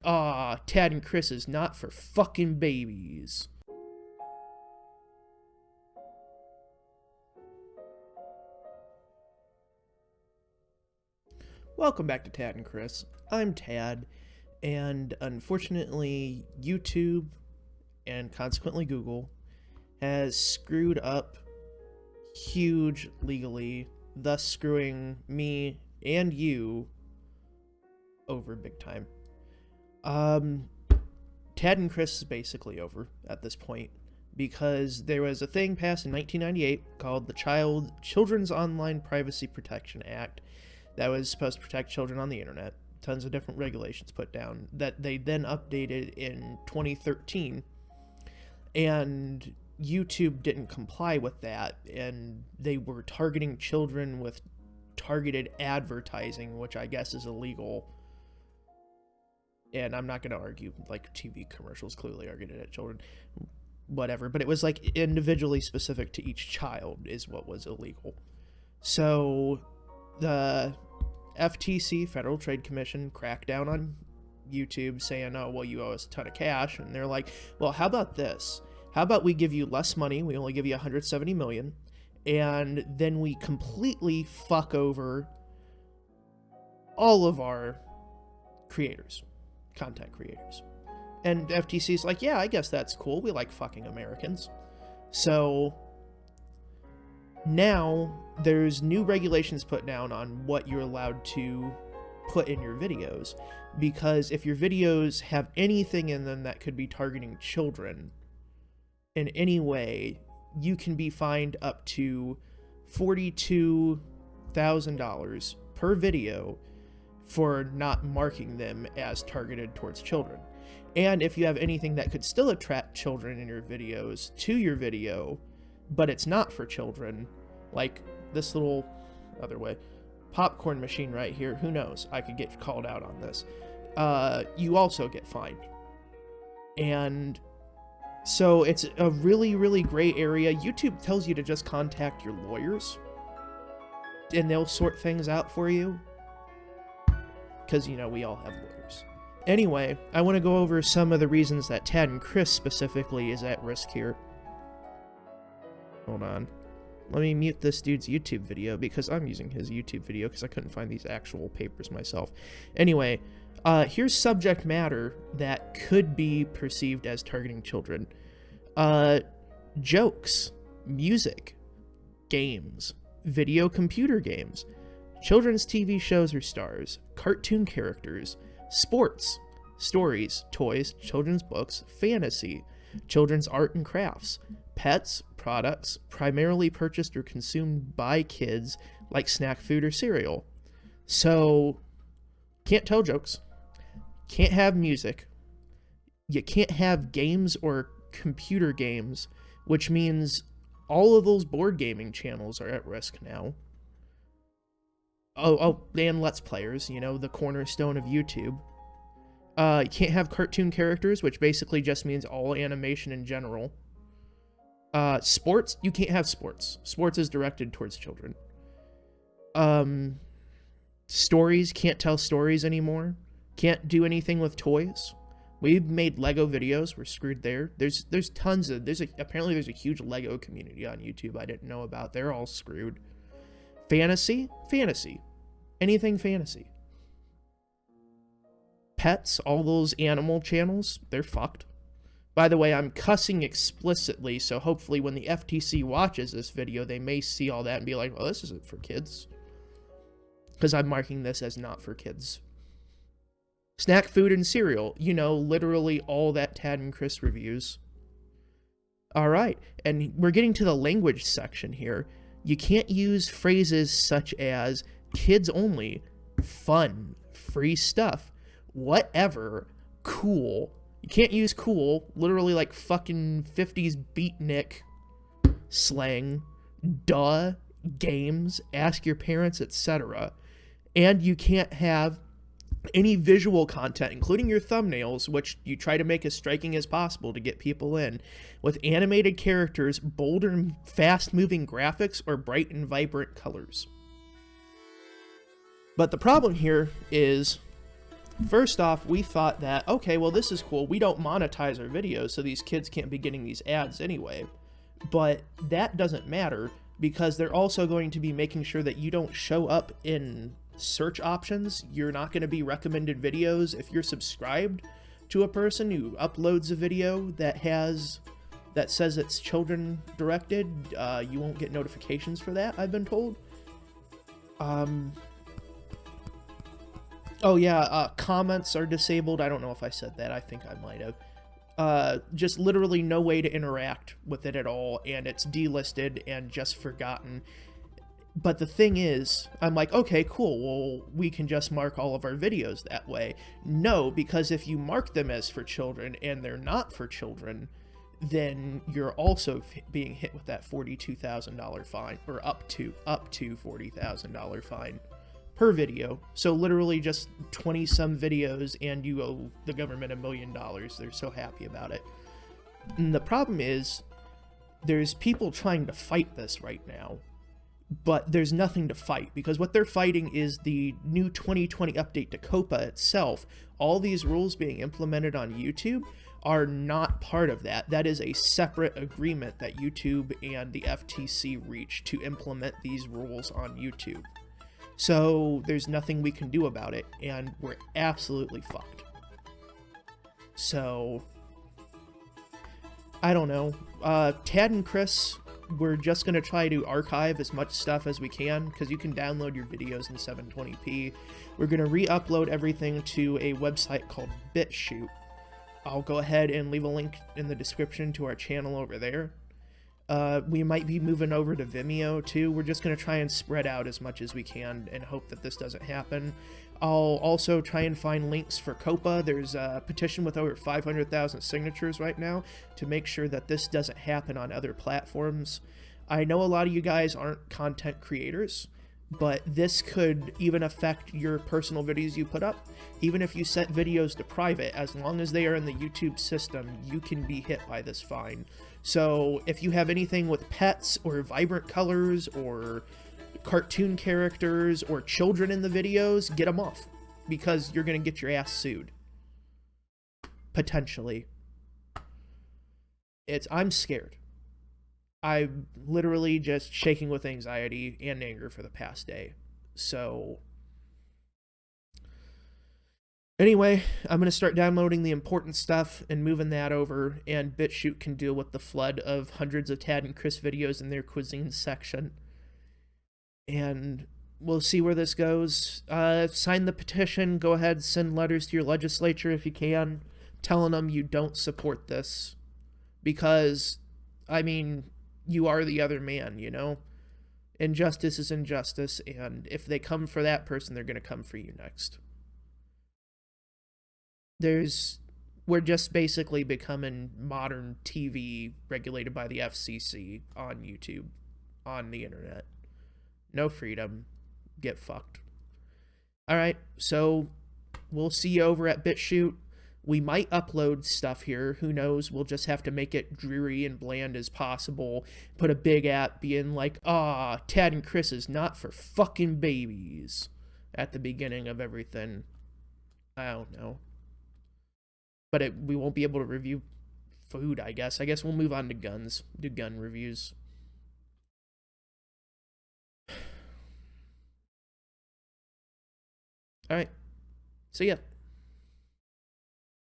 Tad and Chris is not for fucking babies. Welcome back to Tad and Chris. I'm Tad, and unfortunately, YouTube, and consequently Google, has screwed up huge legally, thus screwing me and you over big time. Tad and Chris is basically over at this point because there was a thing passed in 1998 called the Children's Online Privacy Protection Act that was supposed to protect children on the internet. Tons of different regulations put down that they then updated in 2013, and YouTube didn't comply with that, and they were targeting children with targeted advertising, which I guess is illegal. And I'm not going to argue, like, TV commercials clearly are targeted at children, whatever, but it was like individually specific to each child is what was illegal. So the FTC, Federal Trade Commission, cracked down on YouTube saying, oh, well, you owe us a ton of cash. And they're like, well, how about this? How about we give you less money? We only give you $170 million. And then we completely fuck over all of our creators, content creators. And FTC's like, yeah, I guess that's cool. We like fucking Americans. So now there's new regulations put down on what you're allowed to put in your videos, because if your videos have anything in them that could be targeting children in any way, you can be fined up to $42,000 per video for not marking them as targeted towards children. And if you have anything that could still attract children in your videos to your video, but it's not for children, like this little popcorn machine right here, who knows, I could get called out on this, you also get fined. And so it's a really, really gray area. YouTube tells you to just contact your lawyers and they'll sort things out for you, because, you know, we all have lawyers. Anyway, I want to go over some of the reasons that Tad and Chris specifically is at risk here. Hold on. Let me mute this dude's YouTube video, because I'm using his YouTube video because I couldn't find these actual papers myself. Anyway, here's subject matter that could be perceived as targeting children. Jokes, music, games, video computer games, children's TV shows or stars, cartoon characters, sports, stories, toys, children's books, fantasy, children's art and crafts, pets, products primarily purchased or consumed by kids, like snack food or cereal. So, can't tell jokes, can't have music, you can't have games or computer games, which means all of those board gaming channels are at risk now. Oh, and Let's Players, you know, the cornerstone of YouTube. You can't have cartoon characters, which basically just means all animation in general. Sports, you can't have sports. Sports is directed towards children. Stories, can't tell stories anymore. Can't do anything with toys. We've made Lego videos, we're screwed there. There's tons of, apparently there's a huge Lego community on YouTube I didn't know about. They're all screwed. Fantasy. Anything fantasy. Pets, all those animal channels, they're fucked. By the way, I'm cussing explicitly, so hopefully when the FTC watches this video, they may see all that and be like, well, this isn't for kids. Because I'm marking this as not for kids. Snack food and cereal, you know, literally all that Tad and Chris reviews. Alright, and we're getting to the language section here. You can't use phrases such as kids only, fun, free stuff, whatever, cool. You can't use cool, literally like fucking 50s beatnik slang, duh, games, ask your parents, etc. And you can't have any visual content, including your thumbnails, which you try to make as striking as possible to get people in, with animated characters, bold and fast-moving graphics, or bright and vibrant colors. But the problem here is First off, we thought that, okay, well, this is cool. We don't monetize our videos, so these kids can't be getting these ads anyway. But that doesn't matter, because they're also going to be making sure that you don't show up in search options. You're not going to be recommended videos. If you're subscribed to a person who uploads a video that says it's children directed, you won't get notifications for that, I've been told. Oh yeah, comments are disabled. I don't know if I said that. I think I might have. Just literally no way to interact with it at all, and it's delisted and just forgotten. But the thing is, I'm like, okay, cool, well, we can just mark all of our videos that way. No, because if you mark them as for children and they're not for children, then you're also being hit with that $42,000 fine, or up to $40,000 fine per video. So literally just 20 some videos and you owe the government $1 million. They're so happy about it. And the problem is there's people trying to fight this right now, but there's nothing to fight, because what they're fighting is the new 2020 update to COPA itself. All these rules being implemented on YouTube are not part of that. That is a separate agreement that YouTube and the FTC reached to implement these rules on YouTube. So there's nothing we can do about it, and we're absolutely fucked. So, I don't know. Tad and Chris, we're just going to try to archive as much stuff as we can, because you can download your videos in 720p. We're going to re-upload everything to a website called BitChute. I'll go ahead and leave a link in the description to our channel over there. We might be moving over to Vimeo too. We're just going to try and spread out as much as we can and hope that this doesn't happen. I'll also try and find links for COPA. There's a petition with over 500,000 signatures right now to make sure that this doesn't happen on other platforms. I know a lot of you guys aren't content creators, but this could even affect your personal videos you put up. Even if you set videos to private, as long as they are in the YouTube system, you can be hit by this fine. So if you have anything with pets or vibrant colors or cartoon characters or children in the videos, get them off, because you're going to get your ass sued. Potentially. I'm scared. I'm literally just shaking with anxiety and anger for the past day. So anyway, I'm going to start downloading the important stuff and moving that over, and BitChute can deal with the flood of hundreds of Tad and Chris videos in their cuisine section. And we'll see where this goes. Sign the petition. Go ahead, send letters to your legislature if you can, telling them you don't support this. Because, I mean, you are the other man, you know? Injustice is injustice, and if they come for that person, they're going to come for you next. We're just basically becoming modern TV regulated by the FCC on YouTube, on the internet. No freedom. Get fucked. Alright, so we'll see you over at BitChute. We might upload stuff here. Who knows? We'll just have to make it dreary and bland as possible. Put a big app being like, Tad and Chris is not for fucking babies at the beginning of everything. I don't know. But we won't be able to review food, I guess. I guess we'll move on to guns. Do gun reviews. Alright. See ya.